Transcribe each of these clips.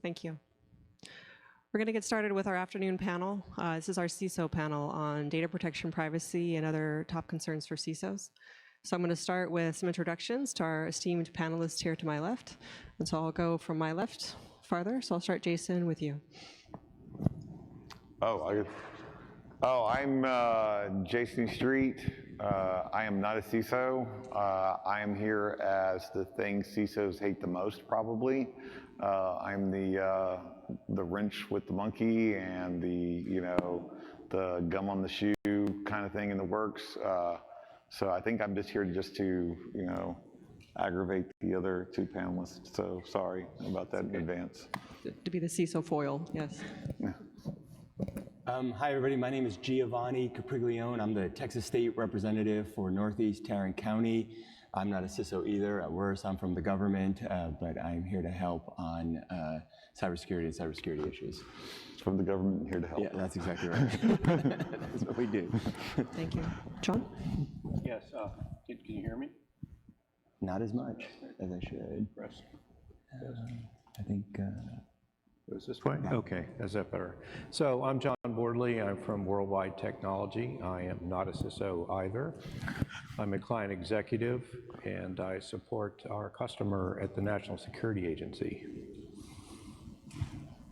Thank you. We're going to get started with our afternoon panel. This is our CISO panel on data protection, privacy, and other top concerns for CISOs. So I'm going to start with some introductions to our esteemed panelists here to my left. And so I'll go from my left farther. So I'll start, Jason, with you. I'm Jason Street. I am not a CISO. I am here as the thing CISOs hate the most, probably. I'm the wrench with the monkey and the gum on the shoe kind of thing in the works. So I think I'm just here to aggravate the other two panelists. So sorry about that in advance. To be the CISO foil, yes. Yeah. Hi, everybody. My name is Giovanni Capriglione. I'm the Texas State Representative for Northeast Tarrant County. I'm not a CISO either. At worst, I'm from the government, but I'm here to help on cybersecurity and cybersecurity issues. From the government, here to help. Yeah, that's exactly right. That's what we do. Thank you. John? Yes. Can you hear me? Not as much as I should. Press. I think. Goes this way? Okay, is that better? So I'm John Bordley. I'm from Worldwide Technology. I am not a CISO either. I'm a client executive, and I support our customer at the National Security Agency.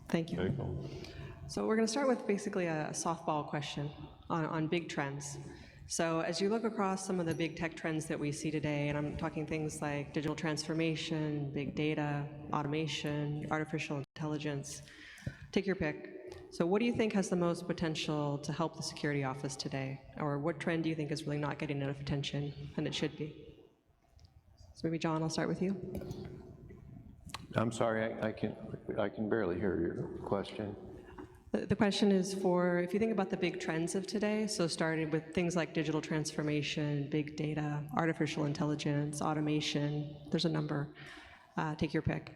Thank you. So we're going to start with basically a softball question on big trends. So as you look across some of the big tech trends that we see today, and I'm talking things like digital transformation, big data, automation, artificial intelligence, take your pick. So what do you think has the most potential to help the security office today? Or what trend do you think is really not getting enough attention and it should be? So maybe John, I'll start with you. I'm sorry, I can barely hear your question. The question is for, if you think about the big trends of today, so starting with things like digital transformation, big data, artificial intelligence, automation, there's a number, take your pick.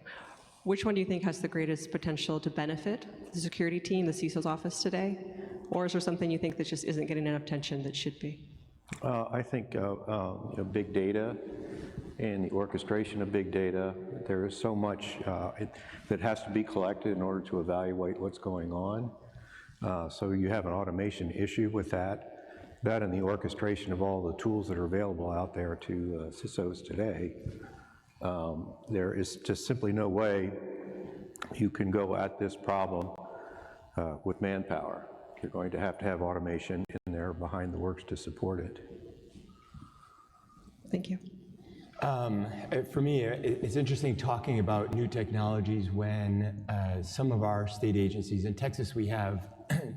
Which one do you think has the greatest potential to benefit the security team, the CISO's office today? Or is there something you think that just isn't getting enough attention that should be? I think big data and the orchestration of big data. There is so much that has to be collected in order to evaluate what's going on. So you have an automation issue with that. That and the orchestration of all the tools that are available out there to CISOs today. There is just simply no way you can go at this problem with manpower. You're going to have automation in there behind the works to support it. Thank you. For me, it's interesting talking about new technologies when some of our state agencies, in Texas we have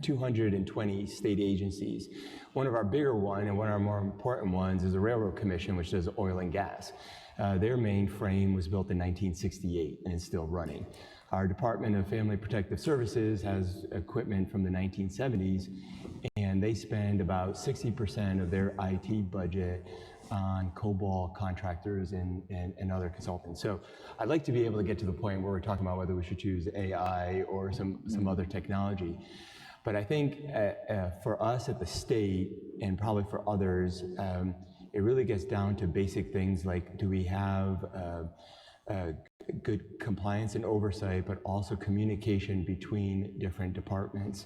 220 state agencies. One of our bigger ones and one of our more important ones is the Railroad Commission, which does oil and gas. Their mainframe was built in 1968 and is still running. Our Department of Family Protective Services has equipment from the 1970s, and they spend about 60% of their IT budget on COBOL contractors and other consultants. So I'd like to be able to get to the point where we're talking about whether we should choose AI or some other technology. But I think for us at the state, and probably for others, it really gets down to basic things like, do we have good compliance and oversight, but also communication between different departments.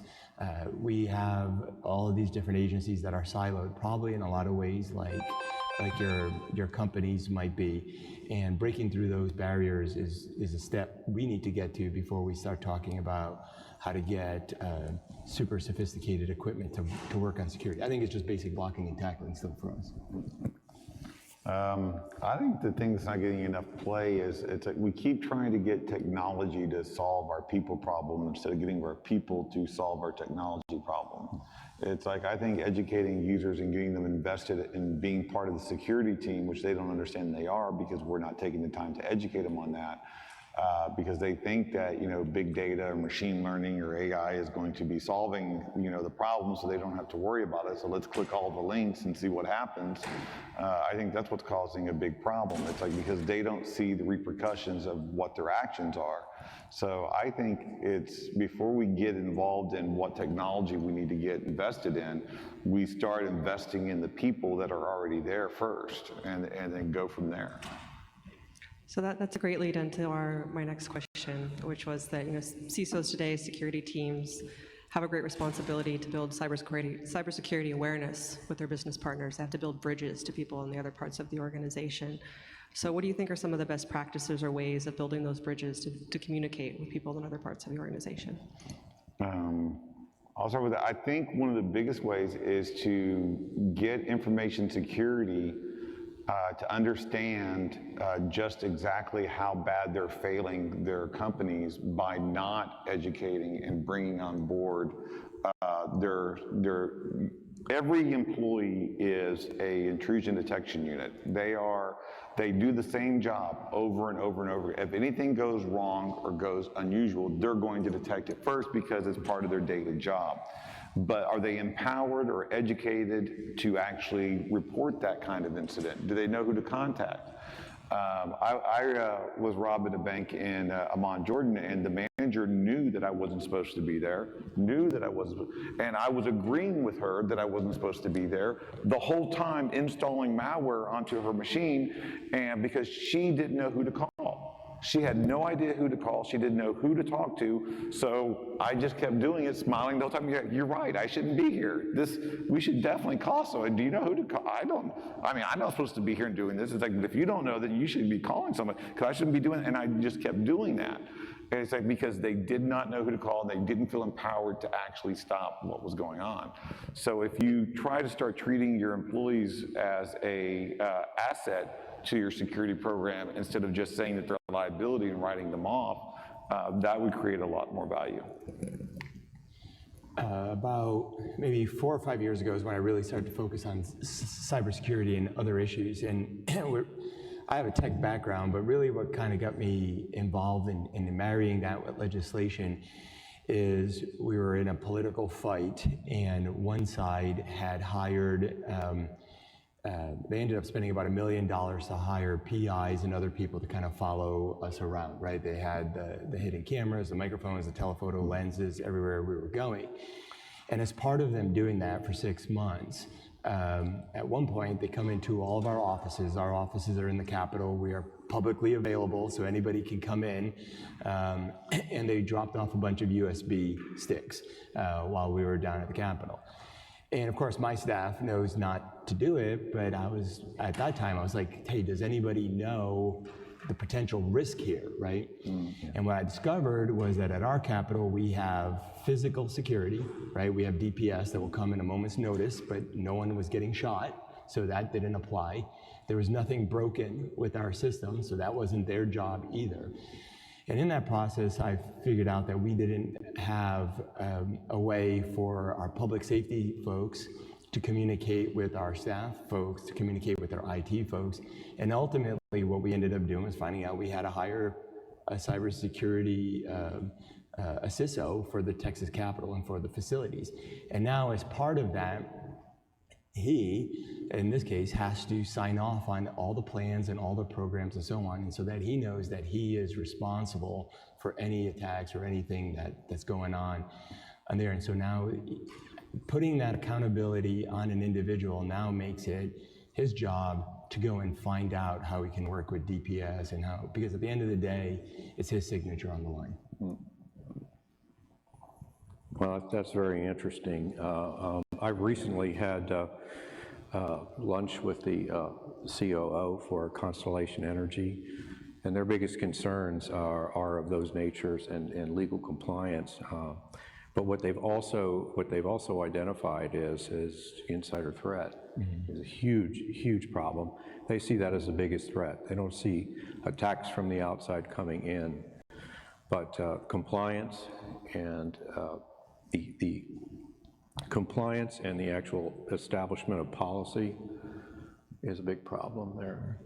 We have all of these different agencies that are siloed, probably in a lot of ways like your companies might be, and breaking through those barriers is a step we need to get to before we start talking about how to get super sophisticated equipment to work on security. I think it's just basic blocking and tackling still for us. I think the thing that's not getting enough play is we keep trying to get technology to solve our people problem instead of getting our people to solve our technology problem. It's like, I think educating users and getting them invested in being part of the security team, which they don't understand they are because we're not taking the time to educate them on that. Because they think that big data or machine learning or AI is going to be solving the problem, so they don't have to worry about it. So let's click all the links and see what happens. I think that's what's causing a big problem. It's like because they don't see the repercussions of what their actions are. So I think it's before we get involved in what technology we need to get invested in, we start investing in the people that are already there first, and then go from there. So that's a great lead into my next question, which was that CISOs today, security teams, have a great responsibility to build cybersecurity awareness with their business partners. They have to build bridges to people in the other parts of the organization. So what do you think are some of the best practices or ways of building those bridges to communicate with people in other parts of the organization? I'll start with that. I think one of the biggest ways is to get information security to understand just exactly how bad they're failing their companies by not educating and bringing on board every employee is a intrusion detection unit. They do the same job over and over and over. If anything goes wrong or goes unusual, they're going to detect it first because it's part of their daily job. But are they empowered or educated to actually report that kind of incident? Do they know who to contact? I was robbed at a bank in Amman, Jordan, and the manager knew that I wasn't supposed to be there, and I was agreeing with her that I wasn't supposed to be there the whole time, installing malware onto her machine, and because she didn't know who to call. She had no idea who to call. She didn't know who to talk to. So I just kept doing it, smiling the whole time. Yeah, you're right. I shouldn't be here. We should definitely call someone. Do you know who to call? I'm not supposed to be here and doing this. It's like, if you don't know, then you should be calling someone, because I shouldn't be doing it. And I just kept doing that. And it's like, because they did not know who to call, and they didn't feel empowered to actually stop what was going on. So if you try to start treating your employees as a asset to your security program, instead of just saying that they're a liability and writing them off, that would create a lot more value. About maybe 4 or 5 years ago is when I really started to focus on cybersecurity and other issues. And I have a tech background, but really what kind of got me involved in marrying that with legislation is we were in a political fight, and one side had hired they ended up spending about $1 million to hire PIs and other people to kind of follow us around, right? They had the hidden cameras, the microphones, the telephoto lenses everywhere we were going. And as part of them doing that for 6 months, at one point they come into all of our offices. Our offices are in the Capitol. We are publicly available, so anybody can come in. And they dropped off a bunch of USB sticks while we were down at the Capitol. And of course, my staff knows not to do it, but at that time, I was like, hey, does anybody know the potential risk here, right? Mm-hmm. And what I discovered was that at our Capitol, we have physical security, right? We have DPS that will come in a moment's notice, but no one was getting shot, so that didn't apply. There was nothing broken with our system, so that wasn't their job either. And in that process, I figured out that we didn't have a way for our public safety folks to communicate with our staff folks, to communicate with our IT folks. And ultimately, what we ended up doing was finding out we had to hire a cybersecurity a CISO for the Texas Capitol and for the facilities. And now, as part of that, he, in this case, has to sign off on all the plans and all the programs and so on, and so that he knows that he is responsible for any attacks or anything that's going on there. And so now putting that accountability on an individual now makes it his job to go and find out how he can work with DPS and how, because at the end of the day, it's his signature on the line. Well, that's very interesting. I've recently had lunch with the COO for Constellation Energy, and their biggest concerns are of those natures and legal compliance. But what they've also identified is insider threat. Mm-hmm. Is a huge problem. They see that as the biggest threat. They don't see attacks from the outside coming in, but compliance and the compliance and the actual establishment of policy is a big problem there.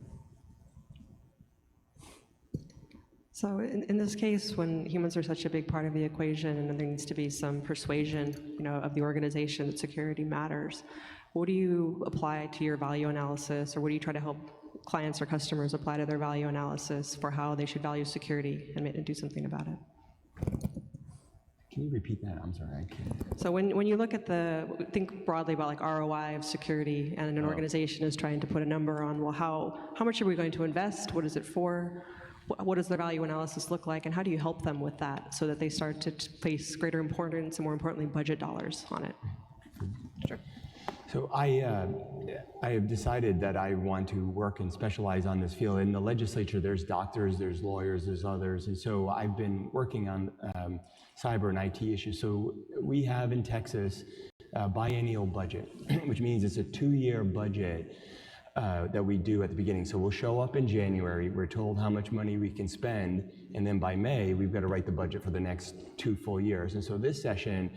So in this case, when humans are such a big part of the equation and there needs to be some persuasion, of the organization that security matters, what do you apply to your value analysis, or what do you try to help clients or customers apply to their value analysis for how they should value security and do something about it? Can you repeat that? I'm sorry, I can't. So when you look at think broadly about like ROI of security, and an organization is trying to put a number on, well, how much are we going to invest? What is it for? What does the value analysis look like, and how do you help them with that so that they start to place greater importance and, more importantly, budget dollars on it? Sure. So I have decided that I want to work and specialize on this field. In the legislature, there's doctors, there's lawyers, there's others, and so I've been working on cyber and IT issues. So we have in Texas a biennial budget, which means it's a 2-year budget that we do at the beginning. So we'll show up in January, we're told how much money we can spend, and then by May, we've got to write the budget for the next 2 full years. And so this session,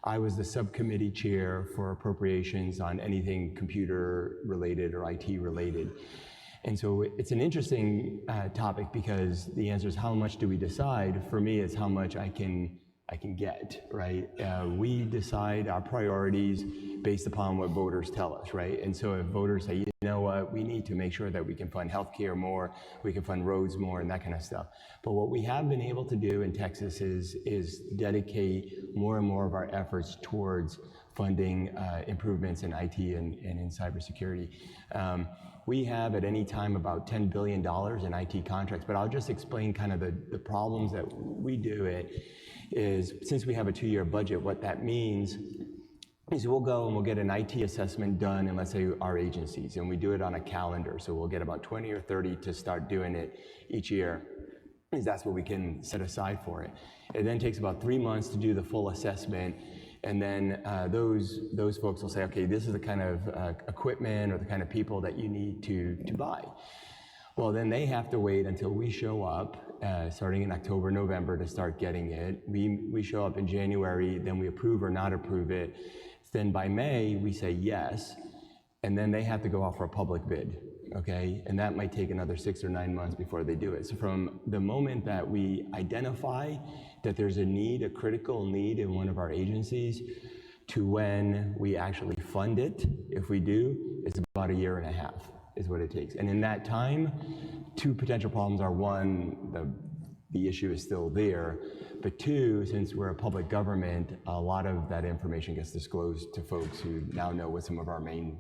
I was the subcommittee chair for appropriations on anything computer related or IT related. And so it's an interesting topic because the answer is how much do we decide? For me, it's how much I can get, right? We decide our priorities based upon what voters tell us, right? And so if voters say, you know what, we need to make sure that we can fund healthcare more, we can fund roads more, and that kind of stuff. But what we have been able to do in Texas is dedicate more and more of our efforts towards funding improvements in IT and in cybersecurity. We have at any time about $10 billion in IT contracts, but I'll just explain kind of the problems that we do it is, since we have a 2-year budget, what that means is we'll go and we'll get an IT assessment done in, let's say, our agencies, and we do it on a calendar. So we'll get about 20 or 30 to start doing it each year, because that's what we can set aside for it. It then takes about 3 months to do the full assessment, and then those folks will say, okay, this is the kind of equipment or the kind of people that you need to buy. Well, then they have to wait until we show up, starting in October, November, to start getting it. We show up in January, then we approve or not approve it. Then by May, we say yes, and then they have to go out for a public bid, okay? And that might take another 6 or 9 months before they do it. So from the moment that we identify that there's a need, a critical need in one of our agencies, to when we actually fund it, if we do, it's about 1.5 years is what it takes. And in that time, 2 potential problems are: 1, the issue is still there, but 2, since we're a public government, a lot of that information gets disclosed to folks who now know what some of our main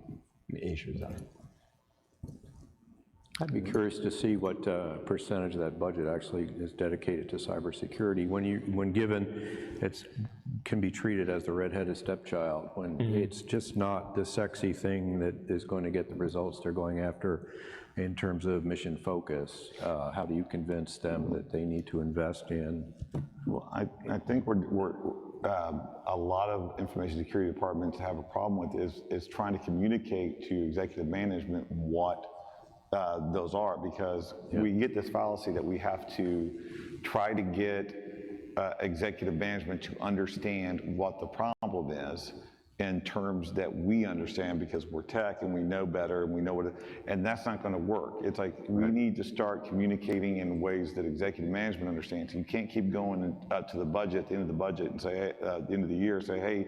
issues are. I'd be curious to see what percentage of that budget actually is dedicated to cybersecurity. When given, it can be treated as the redheaded stepchild, when it's just not the sexy thing that is going to get the results they're going after in terms of mission focus. How do you convince them that they need to invest in? Well, I think we're a lot of information security departments have a problem with is trying to communicate to executive management what those are, because we get this fallacy that we have to try to get executive management to understand what the problem is in terms that we understand, because we're tech and we know better and we know what and that's not going to work. It's like we need to start communicating in ways that executive management understands. You can't keep going to the budget, at the end of the budget, and say, at the end of the year, say, hey,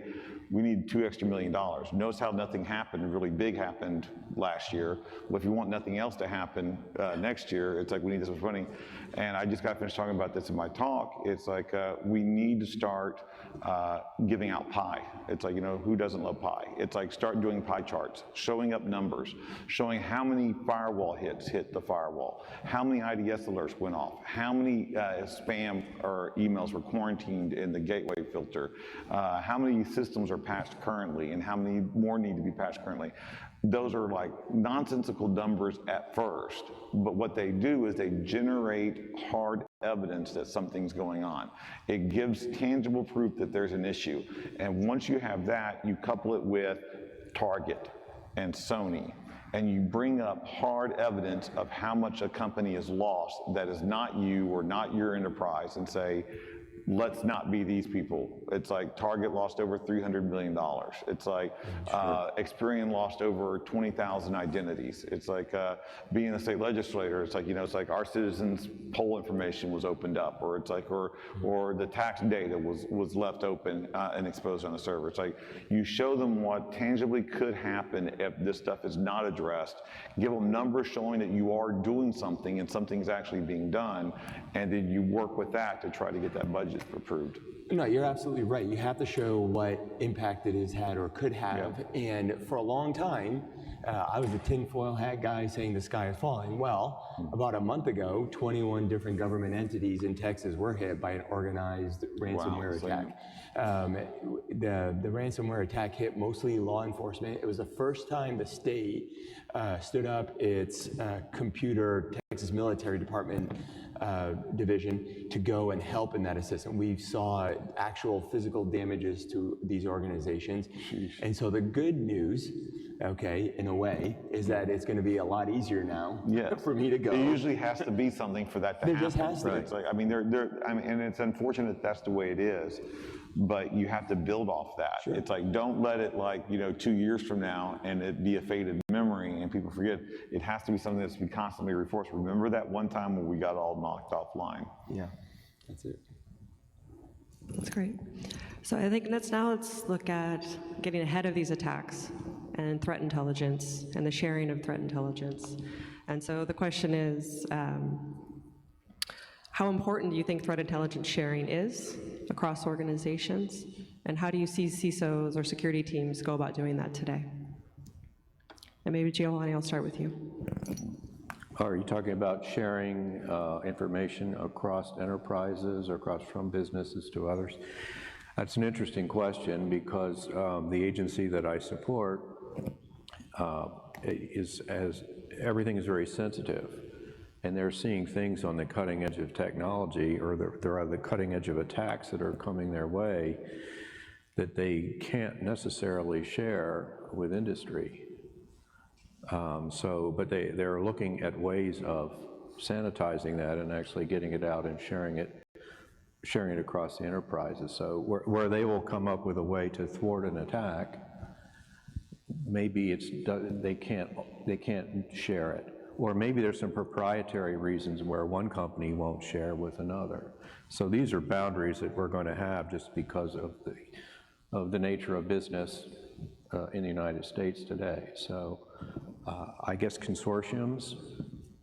we need $2 extra million. Notice how nothing happened, really big happened last year. Well, if you want nothing else to happen next year, it's like we need this much money. And I just got finished talking about this in my talk. It's like we need to start giving out pie. It's like, you know, who doesn't love pie? It's like start doing pie charts, showing up numbers, showing how many firewall hits hit the firewall, how many IDS alerts went off, how many spam or emails were quarantined in the gateway filter, how many systems are patched currently, and how many more need to be patched currently. Those are like nonsensical numbers at first, but what they do is they generate hard evidence that something's going on. It gives tangible proof that there's an issue. And once you have that, you couple it with Target and Sony, and you bring up hard evidence of how much a company has lost that is not you or not your enterprise, and say, let's not be these people. It's like Target lost over $300 million. It's like Experian lost over 20,000 identities. It's like being a state legislator, it's like, you know, it's like our citizens' poll information was opened up, or it's like, or the tax data was left open and exposed on the server. It's like you show them what tangibly could happen if this stuff is not addressed, give them numbers showing that you are doing something and something's actually being done, and then you work with that to try to get that budget budget approved. No, you're absolutely right. You have to show what impact it has had or could have. And for a long time, I was a tinfoil hat guy saying the sky is falling. Well, about a month ago, 21 different government entities in Texas were hit by an organized ransomware attack. The ransomware attack hit mostly law enforcement. It was the first time the state stood up its computer Texas Military Department division to go and help in that assistance. We saw actual physical damages to these organizations. And so the good news, okay, in a way, is that it's going to be a lot easier now for me to go. There usually has to be something for that to happen. There just has to be. It's like, I mean, and it's unfortunate that's the way it is, but you have to build off that. Sure. It's like, don't let it 2 years from now and it be a faded memory and people forget. It has to be something that's be constantly reinforced. Remember that one time when we got all knocked offline? Yeah, that's it. That's great. So I think let's look at getting ahead of these attacks and threat intelligence and the sharing of threat intelligence. And so the question is, how important do you think threat intelligence sharing is across organizations? And how do you see CISOs or security teams go about doing that today? And maybe Giovanni, I'll start with you. Are you talking about sharing information across enterprises or across from businesses to others? That's an interesting question because the agency that I support everything is very sensitive, and they're seeing things on the cutting edge of technology, or there are the cutting edge of attacks that are coming their way that they can't necessarily share with industry. But they're looking at ways of sanitizing that and actually getting it out and sharing it across the enterprises. So where they will come up with a way to thwart an attack, maybe they can't share it. Or maybe there's some proprietary reasons where one company won't share with another. So these are boundaries that we're going to have just because of the nature of business in the United States today. So I guess consortiums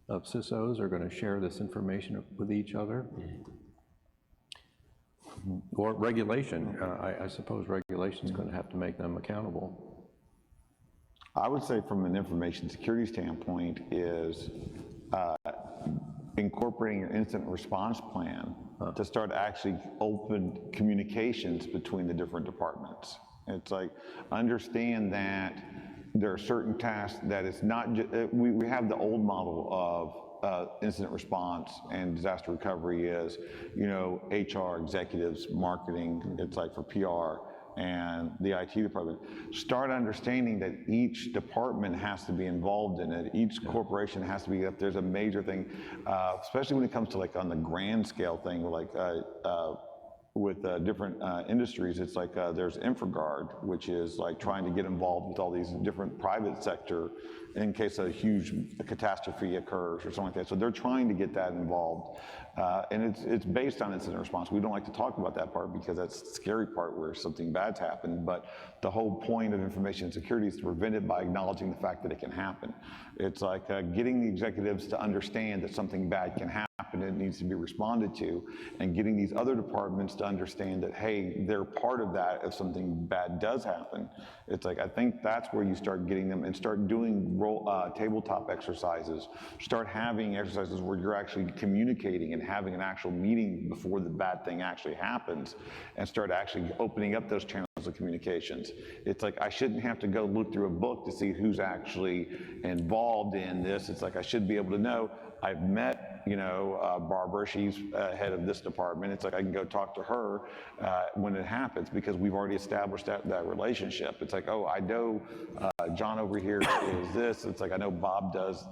of CISOs are going to share this information with each other. Or regulation, I suppose regulation is going to have to make them accountable. I would say from an information security standpoint is incorporating an incident response plan to start actually open communications between the different departments. It's like, understand that there are certain tasks that it's not just, we have the old model of incident response and disaster recovery is, HR, executives, marketing, it's like for PR, and the IT department. Start understanding that each department has to be involved in it. Each corporation has to be, if there's a major thing, especially when it comes to like on the grand scale thing, like with different industries, it's like there's InfraGard, which is like trying to get involved with all these different private sector in case a huge catastrophe occurs or something like that. So they're trying to get that involved. And it's based on incident response. We don't like to talk about that part because that's the scary part where something bad's happened, but the whole point of information security is to prevent it by acknowledging the fact that it can happen. It's like getting the executives to understand that something bad can happen and it needs to be responded to, and getting these other departments to understand that, hey, they're part of that if something bad does happen. It's like, I think that's where you start getting them and start doing tabletop exercises, start having exercises where you're actually communicating and having an actual meeting before the bad thing actually happens, and start actually opening up those channels of communications. It's like, I shouldn't have to go look through a book to see who's actually involved in this. It's like, I should be able to know, I've met, Barbara, she's head of this department. It's like, I can go talk to her when it happens because we've already established that relationship. It's like, oh, I know John over here is this. It's like, I know Bob does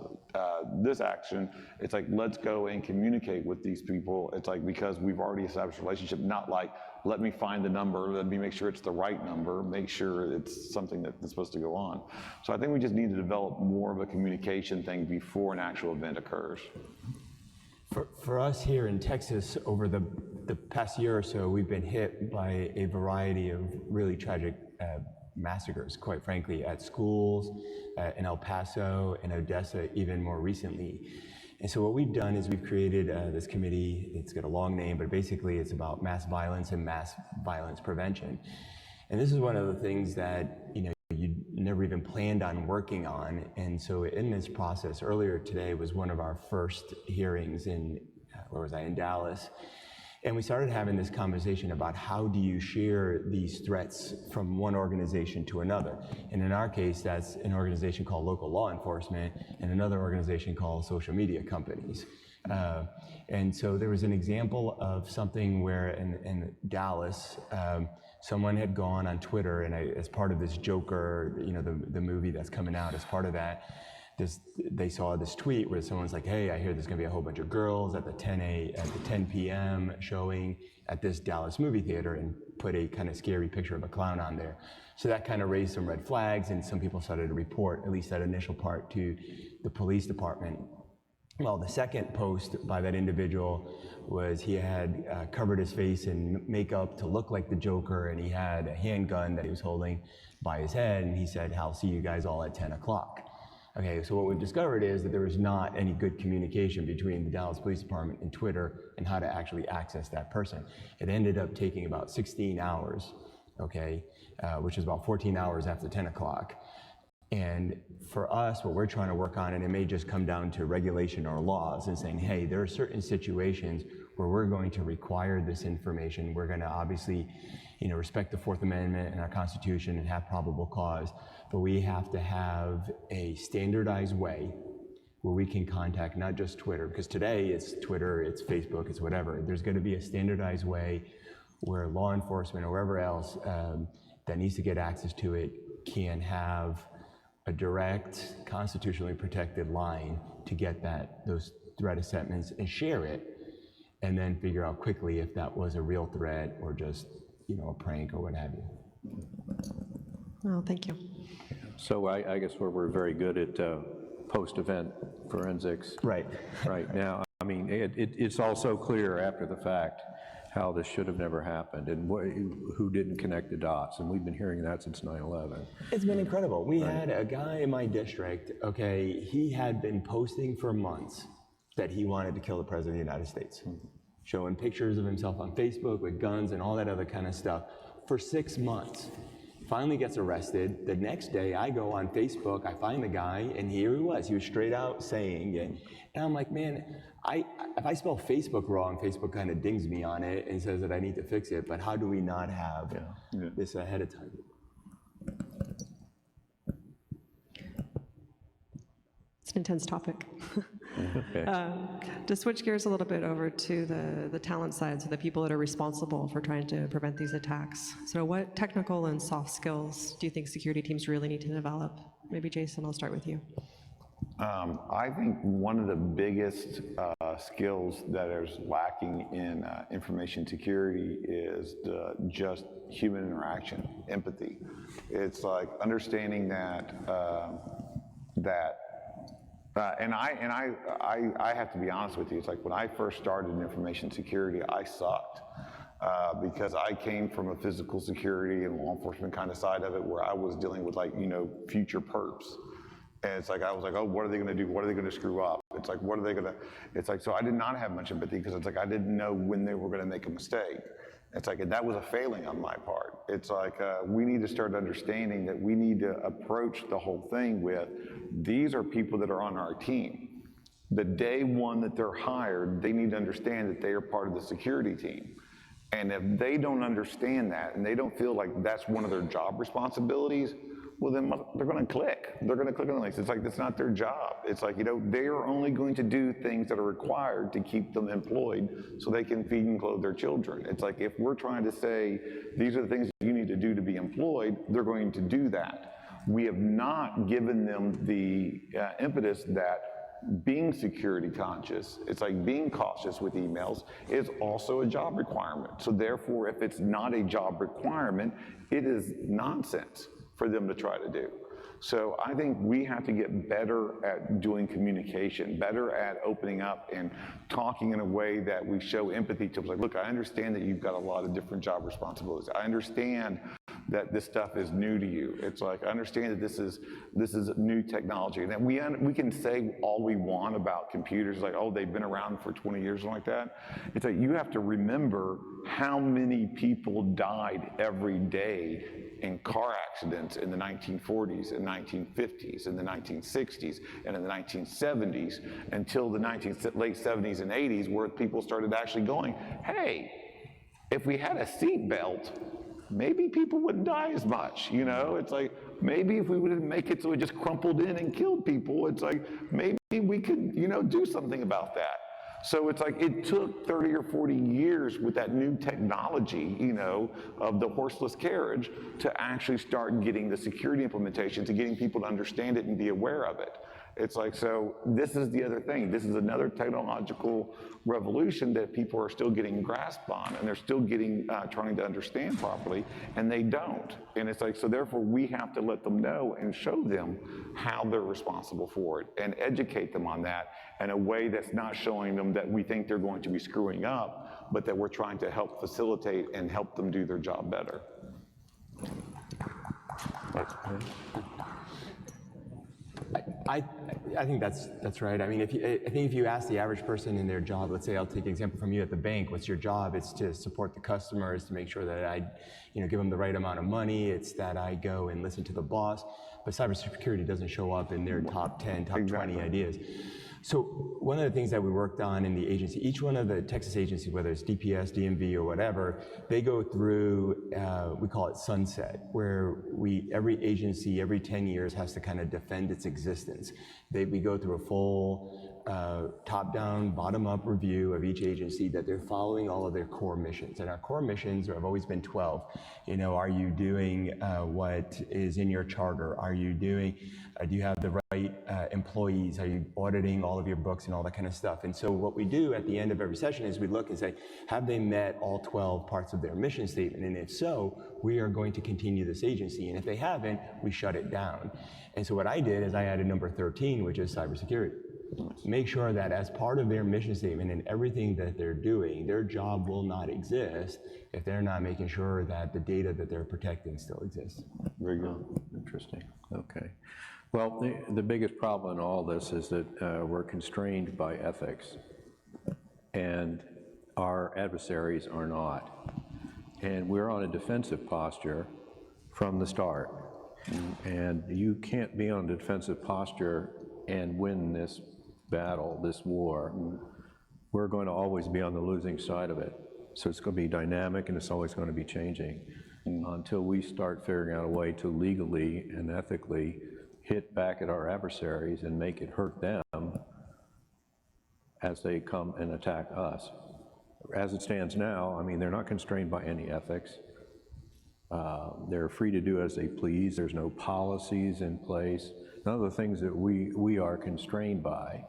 this action. It's like, let's go and communicate with these people. It's like, because we've already established a relationship, not like, let me find the number, let me make sure it's the right number, make sure it's something that's supposed to go on. So I think we just need to develop more of a communication thing before an actual event occurs. For us here in Texas, over the past year or so, we've been hit by a variety of really tragic massacres, quite frankly, at schools, in El Paso and Odessa, even more recently. And so what we've done is we've created this committee. It's got a long name, but basically it's about mass violence and mass violence prevention. And this is one of the things that, you never even planned on working on. And so in this process, earlier today was one of our first hearings in, in Dallas. And we started having this conversation about how do you share these threats from one organization to another. And in our case, that's an organization called Local Law Enforcement and another organization called social media companies. And so there was an example of something where in Dallas, someone had gone on Twitter, and as part of this Joker, the movie that's coming out, as part of that, they saw this tweet where someone's like, hey, I hear there's gonna be a whole bunch of girls at the 10 p.m. showing at this Dallas movie theater, and put a kind of scary picture of a clown on there. So that kind of raised some red flags, and some people started to report, at least that initial part, to the police department. Well, the second post by that individual was he had covered his face in makeup to look like the Joker, and he had a handgun that he was holding by his head, and he said, I'll see you guys all at 10 o'clock. Okay, so what we've discovered is that there was not any good communication between the Dallas Police Department and Twitter and how to actually access that person. It ended up taking about 16 hours, okay, which is about 14 hours after 10 o'clock. And for us, what we're trying to work on, and it may just come down to regulation or laws, and saying, hey, there are certain situations where we're going to require this information. We're going to obviously, respect the Fourth Amendment and our Constitution and have probable cause, but we have to have a standardized way where we can contact not just Twitter, because today it's Twitter, it's Facebook, it's whatever. There's going to be a standardized way where law enforcement or wherever else that needs to get access to it can have a direct, constitutionally protected line to get those threat assessments and share it, and then figure out quickly if that was a real threat or just, a prank or what have you. Oh, thank you. So I guess we're very good at post-event forensics. Right. Right now, I mean, it's also clear after the fact how this should have never happened, and who didn't connect the dots, and we've been hearing that since 9/11. It's been incredible. We had a guy in my district, okay, he had been posting for months that he wanted to kill the President of the United States, showing pictures of himself on Facebook with guns and all that other kind of stuff for 6 months. Finally gets arrested. The next day I go on Facebook, I find the guy, and here he was straight out saying it. And I'm like, man, if I spell Facebook wrong, Facebook kind of dings me on it and says that I need to fix it, but how do we not have this ahead of time? It's an intense topic. Okay. To switch gears a little bit over to the talent side, so the people that are responsible for trying to prevent these attacks. So what technical and soft skills do you think security teams really need to develop? Maybe Jason, I'll start with you. I think one of the biggest skills that is lacking in information security is just human interaction, empathy. It's like understanding that and I have to be honest with you. It's like when I first started in information security, I sucked because I came from a physical security and law enforcement kind of side of it, where I was dealing with future perps. And it's like, I was like, oh, what are they going to do? What are they going to screw up? It's like, what are they going to, it's like, so I did not have much empathy because it's like, I didn't know when they were going to make a mistake. It's like, and that was a failing on my part. It's like, we need to start understanding that we need to approach the whole thing with, these are people that are on our team. The day one that they're hired, they need to understand that they are part of the security team. And if they don't understand that, and they don't feel like that's one of their job responsibilities, well, then they're going to click. They're going to click on the links. It's like, that's not their job. It's like, they are only going to do things that are required to keep them employed so they can feed and clothe their children. It's like, if we're trying to say, these are the things you need to do to be employed, they're going to do that. We have not given them the impetus that being security conscious, it's like being cautious with emails, is also a job requirement. So therefore, if it's not a job requirement, it is nonsense for them to try to do. So I think we have to get better at doing communication, better at opening up and talking in a way that we show empathy to, like, look, I understand that you've got a lot of different job responsibilities. I understand that this stuff is new to you. It's like, understand that this is new technology. And we can say all we want about computers, like, oh, they've been around for 20 years and like that. It's like, you have to remember how many people died every day in car accidents in the 1940s and 1950s and the 1960s and in the 1970s until the late 70s and 80s, where people started actually going, hey, if we had a seat belt, maybe people wouldn't die as much, you know? It's like, maybe if we wouldn't make it so it just crumpled in and killed people, it's like, maybe we could, you know, do something about that. So it's like, it took 30 or 40 years with that new technology, you know, of the horseless carriage to actually start getting the security implementation, to getting people to understand it and be aware of it. It's like, so this is the other thing. This is another technological revolution that people are still getting grasp on, and they're still getting, trying to understand properly, and they don't. And it's like, so therefore we have to let them know and show them how they're responsible for it and educate them on that in a way that's not showing them that we think they're going to be screwing up, but that we're trying to help facilitate and help them do their job better. I think that's right. I mean, I think if you ask the average person in their job, let's say I'll take an example from you at the bank, what's your job? It's to support the customers, to make sure that I, you know, give them the right amount of money. It's that I go and listen to the boss. But cybersecurity doesn't show up in their top 10, top 20 ideas. So one of the things that we worked on in the agency, each one of the Texas agencies, whether it's DPS, DMV, or whatever, they go through, we call it sunset, where every agency, every 10 years has to kind of defend its existence. We go through a full top-down, bottom-up review of each agency, that they're following all of their core missions. And our core missions have always been 12. You know, are you doing what is in your charter? Are you doing, do you have the right employees? Are you auditing all of your books and all that kind of stuff? And so what we do at the end of every session is we look and say, have they met all 12 parts of their mission statement? And if so, we are going to continue this agency. And if they haven't, we shut it down. And so what I did is I added number 13, which is cybersecurity. Make sure that as part of their mission statement and everything that they're doing, their job will not exist if they're not making sure that the data that they're protecting still exists. Very good. Interesting. Okay. Well, the biggest problem in all this is that we're constrained by ethics, and our adversaries are not. And we're on a defensive posture from the start. And you can't be on a defensive posture and win this battle, this war. We're going to always be on the losing side of it. So it's going to be dynamic, and it's always going to be changing until we start figuring out a way to legally and ethically hit back at our adversaries and make it hurt them as they come and attack us. As it stands now, I mean, they're not constrained by any ethics. They're free to do as they please. There's no policies in place. None of the things that we are constrained by.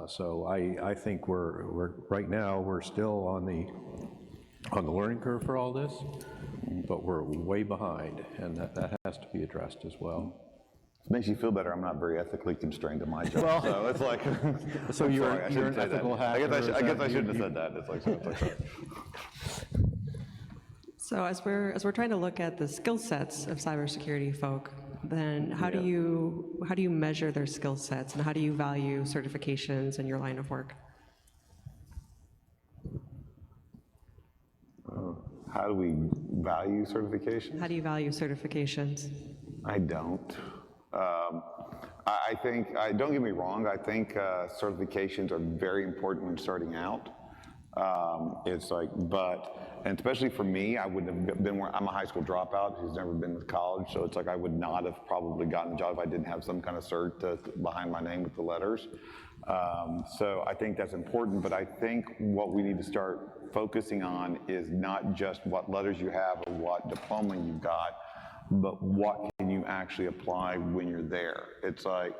So I think we're right now we're still on the learning curve for all this, but we're way behind, and that has to be addressed as well. It makes you feel better. I'm not very ethically constrained in my job, so it's like. So you're an ethical hacker. I guess I shouldn't have said that. It's like. So as we're trying to look at the skill sets of cybersecurity folk, then how do you measure their skill sets, and how do you value certifications in your line of work? How do we value certification? How do you value certifications? I don't. I think, don't get me wrong, I think certifications are very important when starting out. It's like, and especially for me, I wouldn't have been where, I'm a high school dropout who's never been to college, so it's like I would not have probably gotten the job if I didn't have some kind of cert behind my name with the letters. So I think that's important, but I think what we need to start focusing on is not just what letters you have or what diploma you've got, but what can you actually apply when you're there. It's like,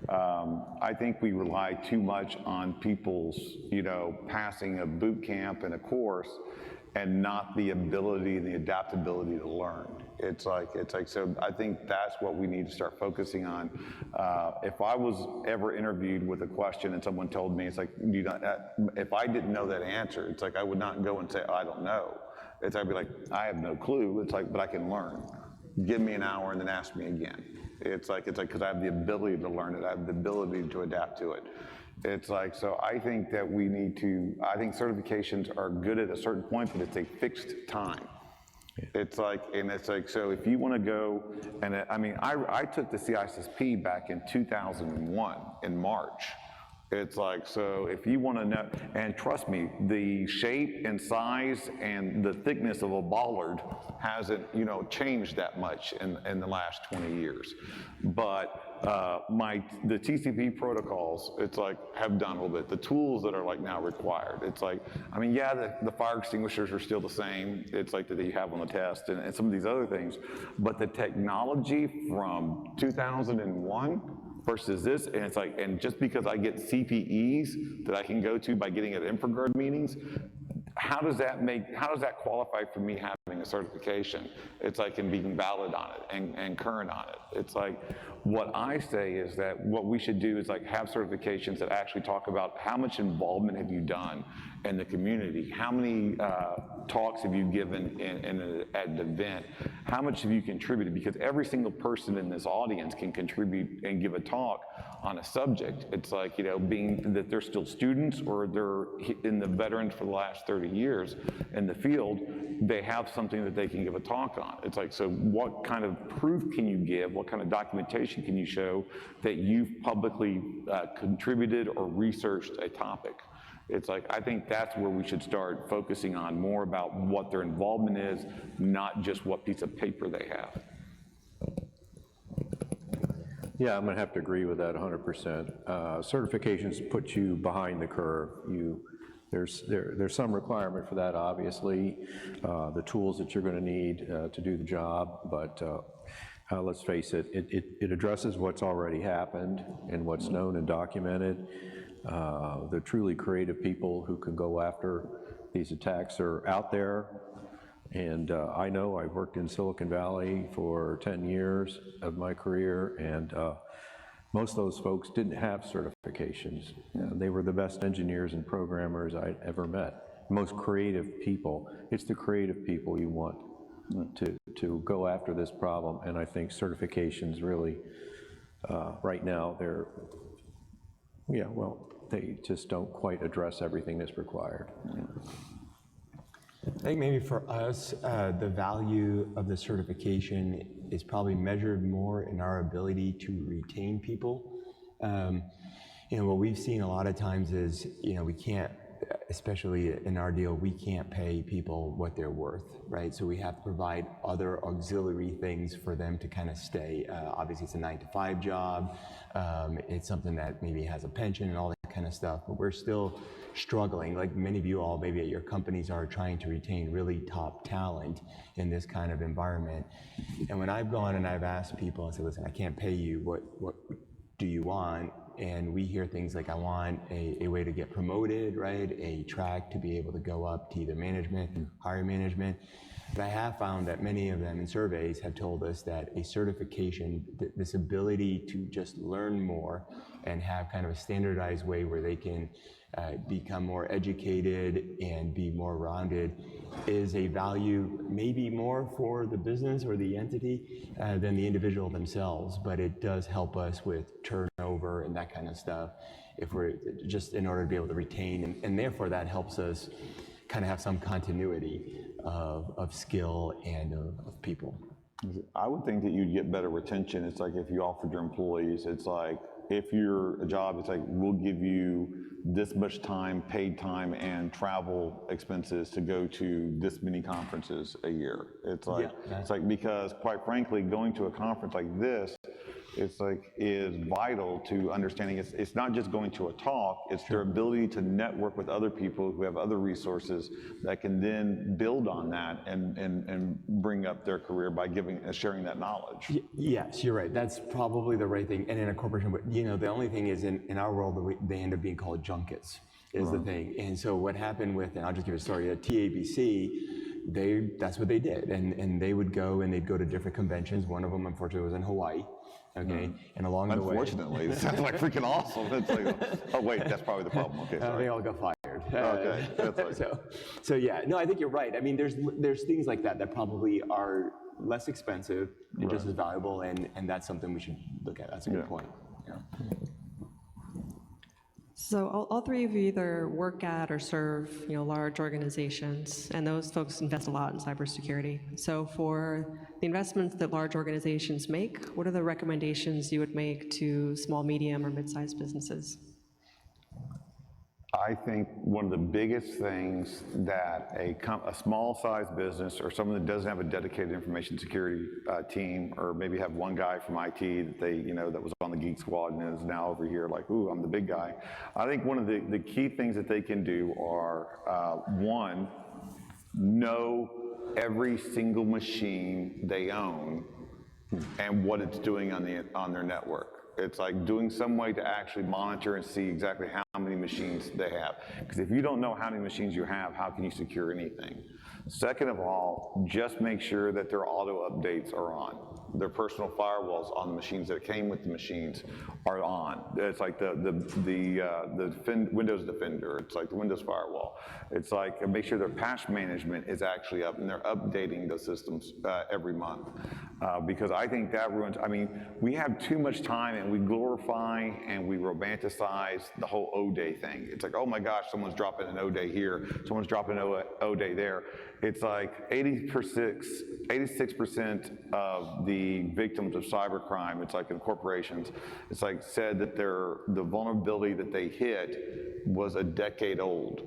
I think we rely too much on people's, passing a boot camp and a course and not the ability and the adaptability to learn. It's like, so I think that's what we need to start focusing on. If I was ever interviewed with a question and someone told me, it's like, if I didn't know that answer, it's like I would not go and say, I don't know. I'd be like, I have no clue. It's like, but I can learn. Give me an hour and then ask me again. It's like, because I have the ability to learn it. I have the ability to adapt to it. It's like, so I think that we need to, I think certifications are good at a certain point, but it's a fixed time. It's like, and it's like, so if you want to go, and I mean, I took the CISSP back in 2001 in March. It's like, so if you want to know, and trust me, the shape and size and the thickness of a bollard hasn't, you know, changed that much in the last 20 years. But the TCP protocols, it's like, have done a little bit. The tools that are like now required, it's like, I mean, yeah, the fire extinguishers are still the same. It's like that you have on the test and some of these other things. But the technology from 2001 versus this, and it's like, and just because I get CPEs that I can go to by getting at InfraGard meetings, how does that qualify for me having a certification? It's like, and being valid on it and current on it. It's like, what I say is that what we should do is like have certifications that actually talk about how much involvement have you done in the community, how many talks have you given at an event, how much have you contributed, because every single person in this audience can contribute and give a talk on a subject. It's like, you know, being that they're still students or they're in the veterans for the last 30 years in the field, they have something that they can give a talk on. It's like, so what kind of proof can you give, what kind of documentation can you show that you've publicly contributed or researched a topic? It's like, I think that's where we should start focusing on more about what their involvement is, not just what piece of paper they have. Yeah, I'm going to have to agree with that 100%. Certifications put you behind the curve. There's some requirement for that, obviously, the tools that you're going to need to do the job, but let's face it, it addresses what's already happened and what's known and documented. The truly creative people who can go after these attacks are out there. And I know I've worked in Silicon Valley for 10 years of my career, and most of those folks didn't have certifications. They were the best engineers and programmers I'd ever met. Most creative people. It's the creative people you want to go after this problem, and I think certifications really, right now, they just don't quite address everything that's required. I think maybe for us, the value of the certification is probably measured more in our ability to retain people. You know, what we've seen a lot of times is, you know, we can't, especially in our deal, we can't pay people what they're worth, right? So we have to provide other auxiliary things for them to kind of stay. Obviously, it's a 9-to-5 job. It's something that maybe has a pension and all that kind of stuff, but we're still struggling, like many of you all maybe at your companies are trying to retain really top talent in this kind of environment. And when I've gone and I've asked people and said, listen, I can't pay you, what do you want? And we hear things like, I want a way to get promoted, right? A track to be able to go up to either management, higher management. But I have found that many of them in surveys have told us that a certification, this ability to just learn more and have kind of a standardized way where they can become more educated and be more rounded, is a value maybe more for the business or the entity than the individual themselves, but it does help us with turnover and that kind of stuff if we're just in order to be able to retain, and therefore that helps us kind of have some continuity of skill and of people. I would think that you'd get better retention. It's like if you offered your employees, it's like if you're a job, it's like we'll give you this much time, paid time, and travel expenses to go to this many conferences a year. It's like, yeah, it's like, because quite frankly, going to a conference like this, it's like, is vital to understanding. It's not just going to a talk, it's their ability to network with other people who have other resources that can then build on that and bring up their career by sharing that knowledge. Yes, you're right. That's probably the right thing. And in a corporation, but you know, the only thing is in our world, they end up being called junkets is the thing. And so what happened with, and I'll just give a story, at TABC, that's what they did. And they would go and they'd go to different conventions. One of them, unfortunately, was in Hawaii. Okay, and along the way, unfortunately, it sounds like freaking awesome. It's like, oh wait, that's probably the problem. Okay, sorry. They all got fired. Okay, that's fine. So yeah, no, I think you're right. I mean, there's things like that that probably are less expensive and just as valuable, and that's something we should look at. That's a good point. Yeah. So all three of you either work at or serve, large organizations, and those folks invest a lot in cybersecurity. So for the investments that large organizations make, what are the recommendations you would make to small, medium, or mid-sized businesses? I think one of the biggest things that a small-sized business or someone that doesn't have a dedicated information security team, or maybe have one guy from IT that they, that was on the Geek Squad and is now over here like, ooh, I'm the big guy. I think one of the key things that they can do are, one, know every single machine they own and what it's doing on their network. It's like doing some way to actually monitor and see exactly how many machines they have. Because if you don't know how many machines you have, how can you secure anything? Second of all, just make sure that their auto updates are on. Their personal firewalls on the machines that came with the machines are on. It's like the Windows Defender. It's like the Windows firewall. It's like make sure their patch management is actually up and they're updating those systems every month. Because I think that ruins, we have too much time and we glorify and we romanticize the whole O-Day thing. It's like, oh my gosh, someone's dropping an O-Day here, someone's dropping an O-Day there. It's like 86% of the victims of cybercrime, it's like in corporations, it's like said that the vulnerability that they hit was a decade old.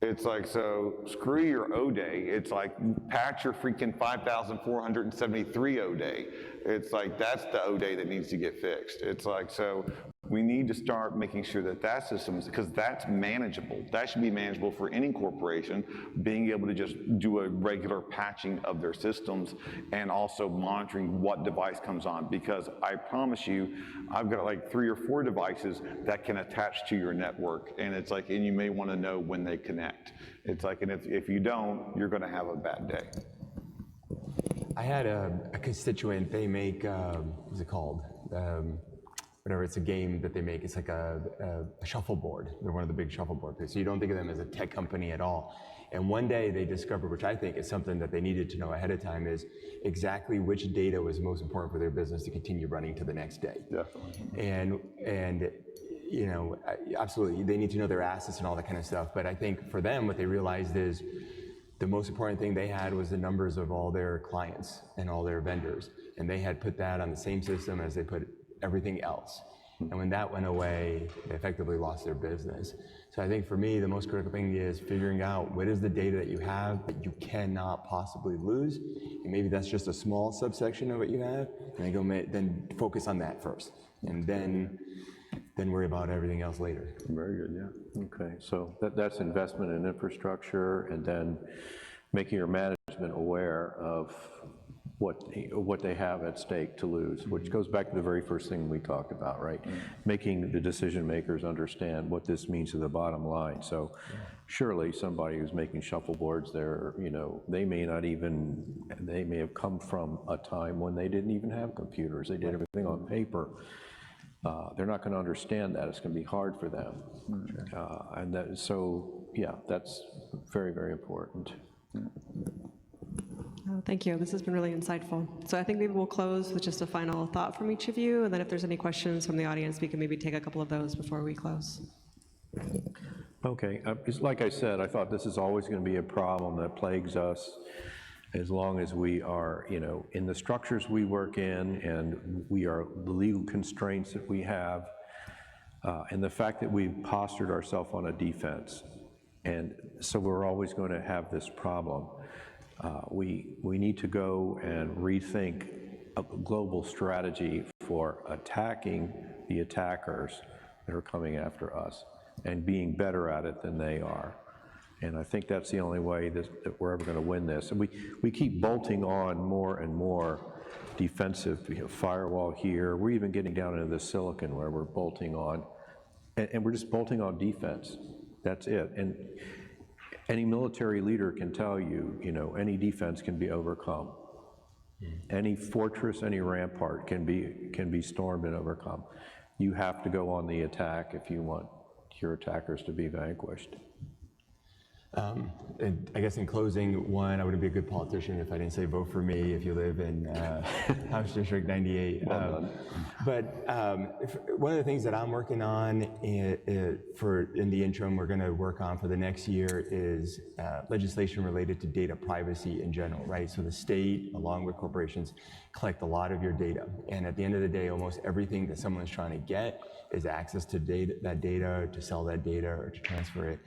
It's like, so screw your O-Day. It's like, patch your freaking 5,473 O-Day. It's like, that's the O-Day that needs to get fixed. It's like, so we need to start making sure that that system, because that's manageable. That should be manageable for any corporation, being able to just do a regular patching of their systems and also monitoring what device comes on. Because I promise you, I've got like 3 or 4 devices that can attach to your network. And it's like, and you may want to know when they connect. It's like, and if you don't, you're going to have a bad day. I had a constituent, they make, what's it called? Whatever, it's a game that they make. It's like a shuffleboard. They're one of the big shuffleboard things. So you don't think of them as a tech company at all. And one day they discovered, which I think is something that they needed to know ahead of time, is exactly which data was most important for their business to continue running to the next day. Definitely. And absolutely, they need to know their assets and all that kind of stuff. But I think for them, what they realized is the most important thing they had was the numbers of all their clients and all their vendors. And they had put that on the same system as they put everything else. And when that went away, they effectively lost their business. So I think for me, the most critical thing is figuring out what is the data that you have that you cannot possibly lose. And maybe that's just a small subsection of what you have. And then focus on that first. And then worry about everything else later. Very good, yeah. Okay, so that's investment in infrastructure, and then making your management aware of what they have at stake to lose, which goes back to the very first thing we talked about, right? Making the decision makers understand what this means to the bottom line. So surely somebody who's making shuffleboards there, they may have come from a time when they didn't even have computers. They did everything on paper. They're not going to understand that. It's going to be hard for them. That's very, very important. Oh, thank you. This has been really insightful. So I think maybe we'll close with just a final thought from each of you, and then if there's any questions from the audience, we can maybe take a couple of those before we close. Okay, like I said, I thought this is always going to be a problem that plagues us as long as we are, in the structures we work in, and we are the legal constraints that we have, and the fact that we've postured ourselves on a defense. And so we're always going to have this problem. We need to go and rethink a global strategy for attacking the attackers that are coming after us and being better at it than they are. And I think that's the only way that we're ever going to win this. And we keep bolting on more and more defensive firewall here. We're even getting down into the silicon where we're bolting on, and we're just bolting on defense. That's it. And any military leader can tell you, any defense can be overcome. Any fortress, any rampart can be stormed and overcome. You have to go on the attack if you want your attackers to be vanquished. And I guess in closing, one, I wouldn't be a good politician if I didn't say vote for me if you live in House District 98. One of the things that I'm working on in the interim, we're going to work on for the next year is legislation related to data privacy in general, right? So the state, along with corporations, collect a lot of your data. And at the end of the day, almost everything that someone's trying to get is access to that data, to sell that data, or to transfer it.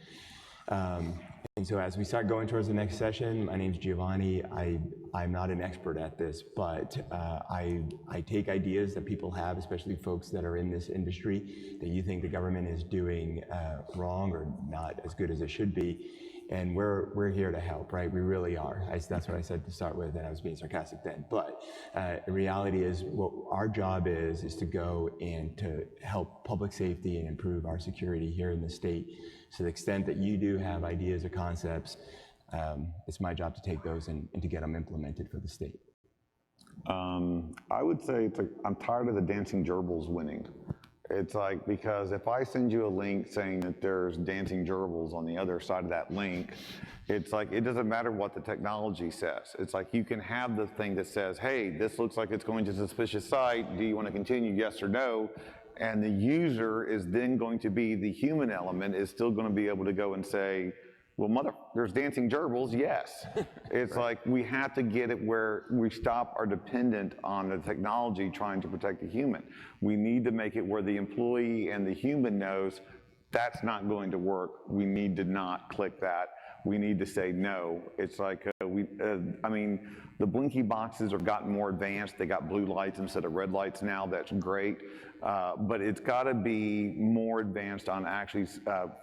And so as we start going towards the next session, my name's Giovanni. I'm not an expert at this, but I take ideas that people have, especially folks that are in this industry, that you think the government is doing wrong or not as good as it should be, and we're here to help, right? We really are. That's what I said to start with, and I was being sarcastic then. But the reality is, what our job is to go and to help public safety and improve our security here in the state. To the extent that you do have ideas or concepts, it's my job to take those and to get them implemented for the state. I would say it's like, I'm tired of the dancing gerbils winning. It's like, because if I send you a link saying that there's dancing gerbils on the other side of that link, it's like, it doesn't matter what the technology says. It's like, you can have the thing that says, hey, this looks like it's going to a suspicious site. Do you want to continue, yes or no? And the user is then going to be, the human element is still going to be able to go and say, well, there's dancing gerbils, yes. It's like, we have to get it where we stop our dependent on the technology trying to protect the human. We need to make it where the employee and the human knows that's not going to work. We need to not click that. We need to say no. It's like, I mean, the blinky boxes have gotten more advanced. They got blue lights instead of red lights now. That's great. But it's got to be more advanced on actually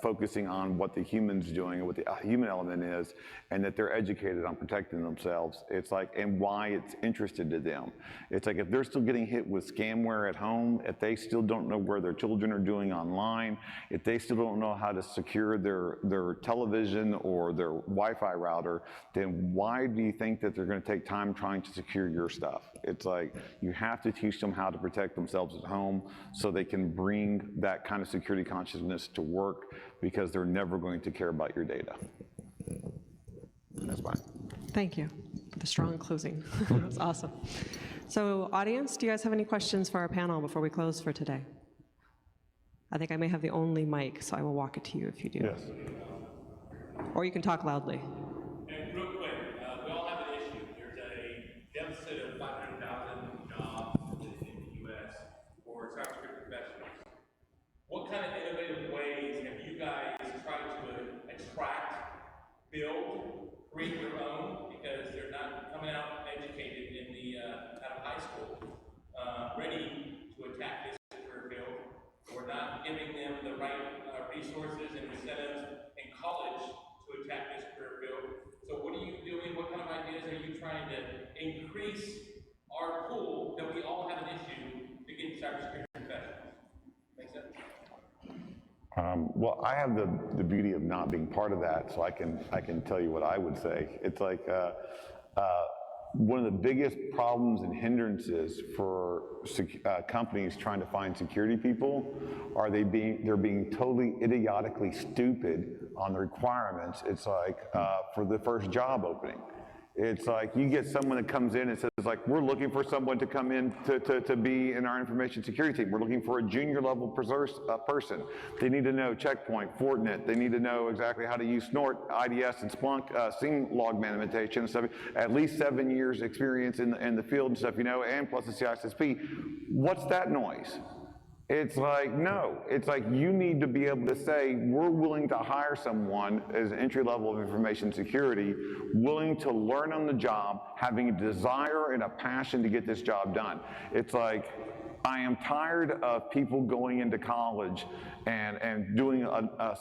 focusing on what the human's doing and what the human element is, and that they're educated on protecting themselves. It's like, and why it's interested to them. It's like, if they're still getting hit with scamware at home, if they still don't know where their children are doing online, if they still don't know how to secure their television or their Wi-Fi router, then why do you think that they're going to take time trying to secure your stuff? It's like, you have to teach them how to protect themselves at home so they can bring that kind of security consciousness to work, because they're never going to care about your data. That's fine. Thank you for the strong closing. That was awesome. So audience, do you guys have any questions for our panel before we close for today? I think I may have the only mic, so I will walk it to you if you do. Yes. Or you can talk loudly. And real quick, we all have an issue. There's a deficit of 500,000 jobs in the U.S. for cybersecurity professionals. What kind of innovative ways have you guys tried to attract, build, create your own, because they're not coming out educated in the out of high school, ready to attack this career field? We're not giving them the right resources and incentives in college to attack this career field. So what are you doing? What kind of ideas are you trying to increase our pool that we all have an issue to get cybersecurity professionals? Make sense? Well, I have the beauty of not being part of that, so I can tell you what I would say. It's like, one of the biggest problems and hindrances for companies trying to find security people are they're being totally idiotically stupid on the requirements. It's like, for the first job opening. It's like, you get someone that comes in and says, like, we're looking for someone to come in to be in our information security team. We're looking for a junior level person. They need to know Checkpoint, Fortinet. They need to know exactly how to use Snort, IDS, and Splunk, SIEM log management and stuff. At least 7 years experience in the field and stuff, you know, and plus the CISSP. What's that noise? It's like, no, it's like, you need to be able to say, we're willing to hire someone as an entry level of information security, willing to learn on the job, having a desire and a passion to get this job done. It's like, I am tired of people going into college and doing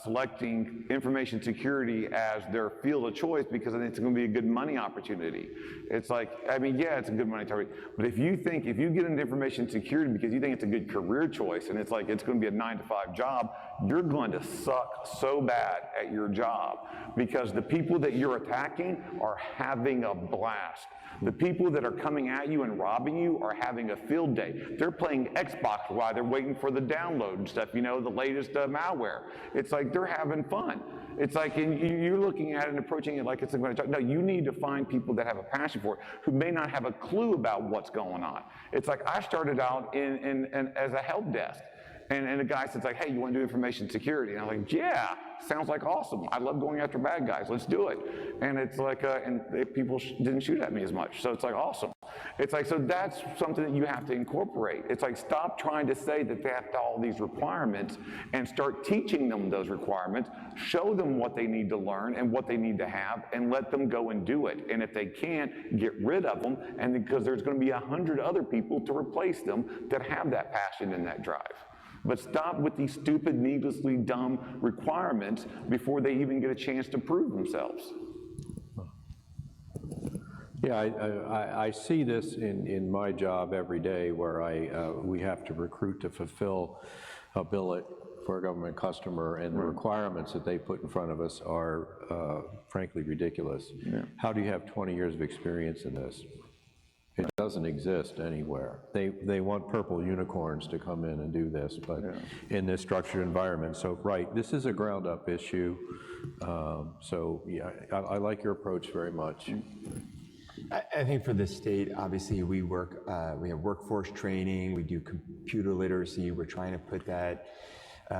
selecting information security as their field of choice because it's going to be a good money opportunity. It's like, I mean, yeah, it's a good money opportunity, but if you get into information security because you think it's a good career choice and it's like it's going to be a 9-to-5 job, you're going to suck so bad at your job because the people that you're attacking are having a blast. The people that are coming at you and robbing you are having a field day. They're playing playing Xbox while they're waiting for the download and stuff, you know, the latest malware. It's like they're having fun. It's like, and you're looking at it and approaching it like it's going to, no, you need to find people that have a passion for it, who may not have a clue about what's going on. It's like I started out as a help desk. And the guy says like, hey, you want to do information security? And I'm like, yeah, sounds like awesome. I love going after bad guys. Let's do it. And it's like, people didn't shoot at me as much. So it's like, awesome. It's like, so that's something that you have to incorporate. It's like, stop trying to say that they have to all these requirements and start teaching them those requirements. Show them what they need to learn and what they need to have, and let them go and do it. And if they can't, get rid of them, and because there's going to be 100 other people to replace them that have that passion and that drive. But stop with these stupid, needlessly dumb requirements before they even get a chance to prove themselves. Yeah, I see this in my job every day, where we have to recruit to fulfill a billet for a government customer, and the requirements that they put in front of us are frankly ridiculous. Yeah. How do you have 20 years of experience in this? It doesn't exist anywhere. They want purple unicorns to come in and do this, but in this structured environment. So, right, this is a ground-up issue. So, yeah, I like your approach very much. I think for the state, obviously, we have workforce training, we do computer literacy, we're trying to put that.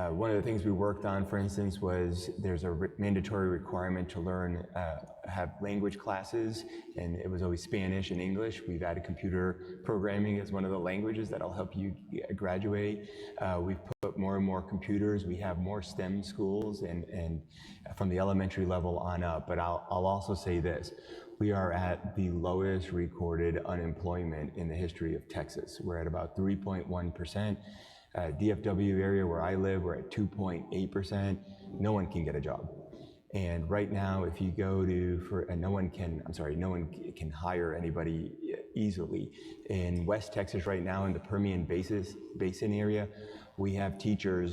One of the things we worked on, for instance, was there's a mandatory requirement to learn, have language classes, and it was always Spanish and English. We've added computer programming as one of the languages that'll help you graduate. We've put more and more computers. We have more STEM schools, and from the elementary level on up. But I'll also say this. We are at the lowest recorded unemployment in the history of Texas. We're at about 3.1%. DFW area where I live, we're at 2.8%. No one can get a job. And right now, if you go to, no one can hire anybody easily. In West Texas right now, in the Permian Basin area, we have teacher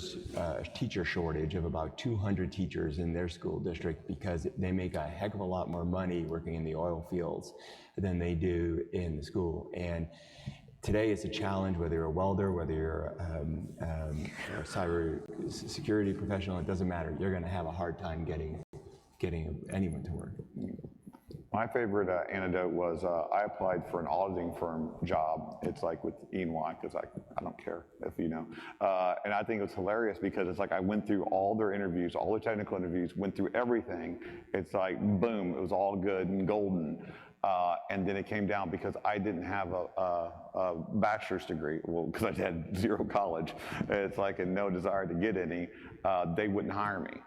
shortage of about 200 teachers in their school district, because they make a heck of a lot more money working in the oil fields than they do in the school. And today it's a challenge, whether you're a welder, whether you're a cyber security professional, it doesn't matter. You're going to have a hard time getting anyone to work. My favorite anecdote was I applied for an auditing firm job. It's like with E&Y, because I don't care if you know. And I think it was hilarious, because it's like I went through all their interviews, all their technical interviews, went through everything. It's like, boom, it was all good and golden. And then it came down because I didn't have a bachelor's degree, well, because I had zero college. It's like, and no desire to get any, they wouldn't hire me.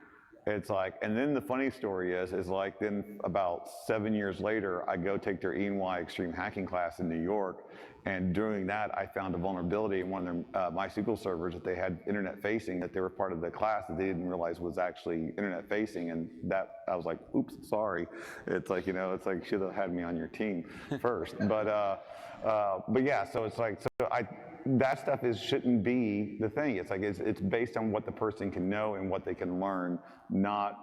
It's like, and then the funny story is like, then about 7 years later, I go take their E&Y extreme hacking class in New York, and during that, I found a vulnerability in one of their MySQL servers that they had internet facing, that they were part of the class that they didn't realize was actually internet facing, and that, I was like, oops, sorry. It's like, you know, it's like, should have had me on your team first. But yeah, so it's like, that stuff shouldn't be the thing. It's like, it's based on what the person can know and what they can learn, not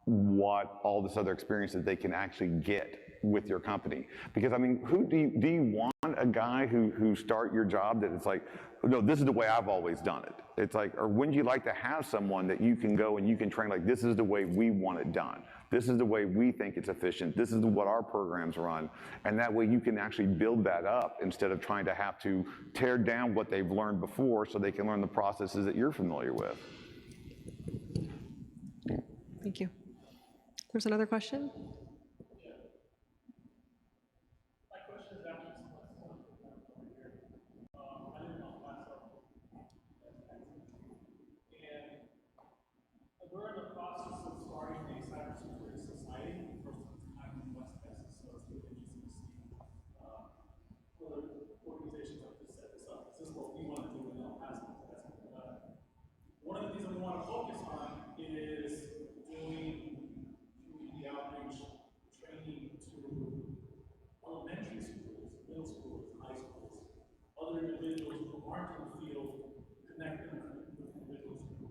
what all this other experience that they can actually get with your company. Because I mean, who do you want a guy who start your job that it's like, no, this is the way I've always done it. It's like, or wouldn't you like to have someone that you can go and you can train, like, this is the way we want it done. This is the way we think it's efficient. This is what our programs run. And that way you can actually build that up instead of trying to have to tear down what they've learned before so they can learn the processes that you're familiar with. Thank you. There's another question? We're in the process of starting a cybersecurity society for the first time in West Texas, so it's really interesting to see other organizations have to set this up. This is what we want to do in El Paso. One of the things that we want to focus on is doing community outreach training to elementary schools, middle schools, high schools, other individuals who aren't in the field, connecting with individuals who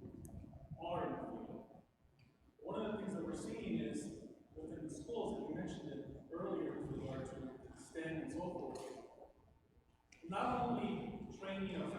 are in the field. One of the things that we're seeing is within the schools, and you mentioned it earlier with regard to STEM and so forth, not only training of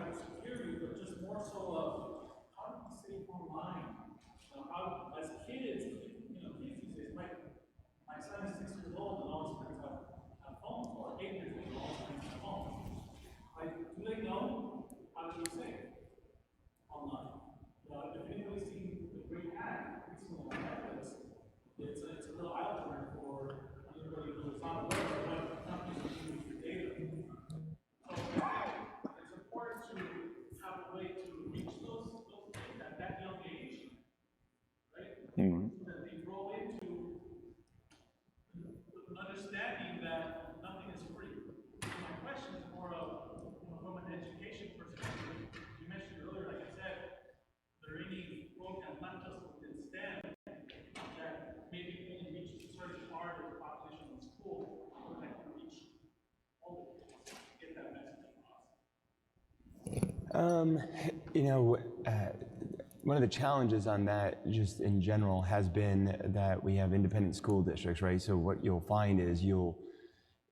You know, one of the challenges on that, just in general, has been that we have independent school districts, right? So what you'll find is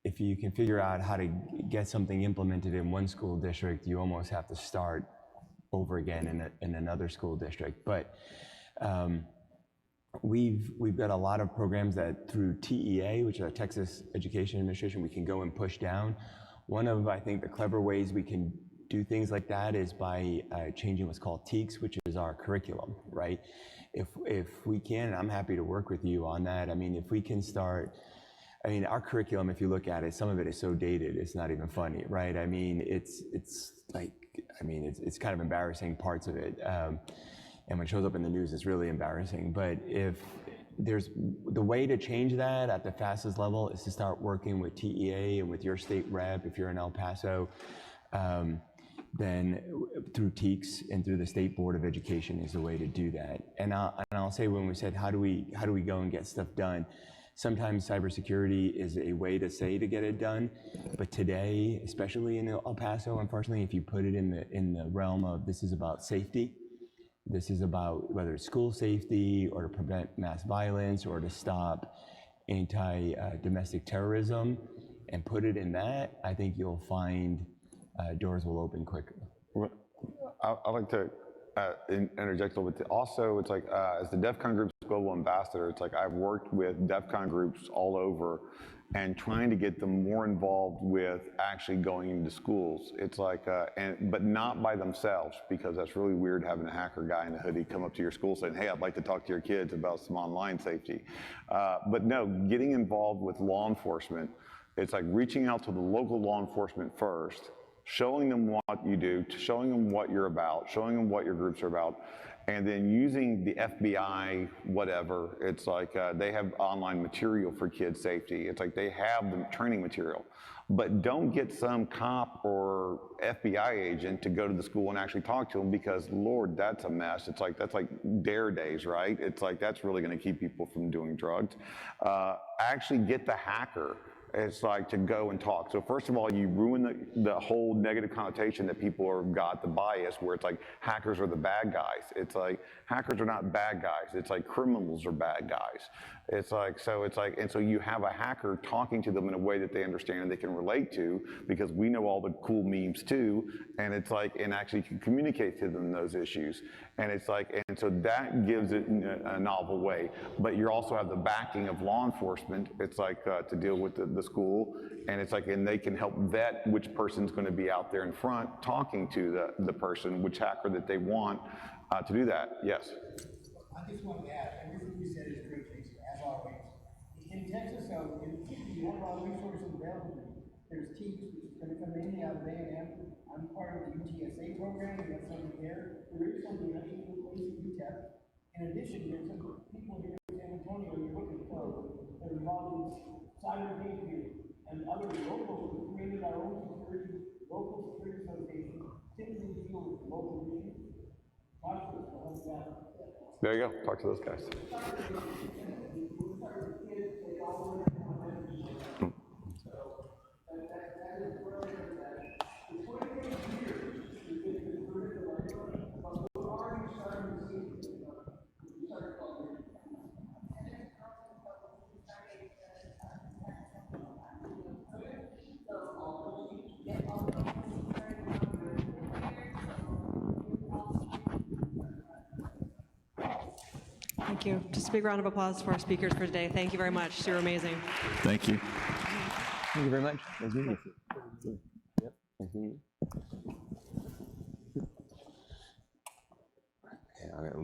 if you can figure out how to get something implemented in one school district, you almost have to start over again in another school district. But we've got a lot of programs that through TEA, which is our Texas Education Administration, we can go and push down. One of, I think, the clever ways we can do things like that is by changing what's called TEKS, which is our curriculum, right? If we can, and I'm happy to work with you on that. I mean, if we can start, I mean, our curriculum, if you look at it, some of it is so dated, it's not even funny, right? I mean, it's like, I mean, it's kind of embarrassing, parts of it. And when it shows up in the news, it's really embarrassing. But if there's, the way to change that at the fastest level is to start working with TEA and with your state rep, if you're in El Paso, then through TEKS and through the State Board of Education is the way to do that. And I'll say, when we said, how do we go and get stuff done? Sometimes cybersecurity is a way to say to get it done, but today, especially in El Paso, unfortunately, if you put it in the realm of this is about safety, this is about whether it's school safety or to prevent mass violence or to stop anti-domestic terrorism, and put it in that, I think you'll find doors will open quicker. I'd like to interject a little bit. Also, it's like, as the DEF CON Group's global ambassador, it's like I've worked with DEF CON groups all over and trying to get them more involved with actually going into schools. It's like, but not by themselves, because that's really weird having a hacker guy in a hoodie come up to your school saying, hey, I'd like to talk to your kids about some online safety. But no, getting involved with law enforcement, it's like reaching out to the local law enforcement first, showing them what you do, showing them what you're about, showing them what your groups are about, and then using the FBI, whatever. It's like they have online material for kids' safety. It's like they have the training material. But don't get some cop or FBI agent to go to the school and actually talk to them, because, Lord, that's a mess. It's like, that's like DARE days, right? It's like, that's really gonna keep people from doing drugs. Actually get the hacker. It's like to go and talk. So first of all, you ruin the whole negative connotation that people have got, the bias, where it's like hackers are the bad guys. It's like hackers are not bad guys. It's like criminals are bad guys. It's like, so it's like, and so you have a hacker talking to them in a way that they understand and they can relate to, because we know all the cool memes too, and it's like, and actually can communicate to them those issues. And it's like, and so that gives it a novel way. But you also have the backing of law enforcement. It's like to deal with the school, and it's like, and they can help vet which person's going to be out there in front talking to the person, which hacker that they want to do that. Yes. I just wanted to add, everything you said is great, Jason, as always. In Texas, you have a lot of resources available. There's TEKS, which is going to come in out of A&M. I'm part of the UTSA program. We have something there. There is something actually in place at UTEP. In addition, there's some people here in San Antonio you're looking for that are involved in cyber safety and other local. We created our own local security association, simply to deal with local issues. There you go. Talk to those guys. Thank you. Just a big round of applause for our speakers for today. Thank you very much. You're amazing. Thank you. Thank you very much. Nice meeting you. Yep. Nice meeting you.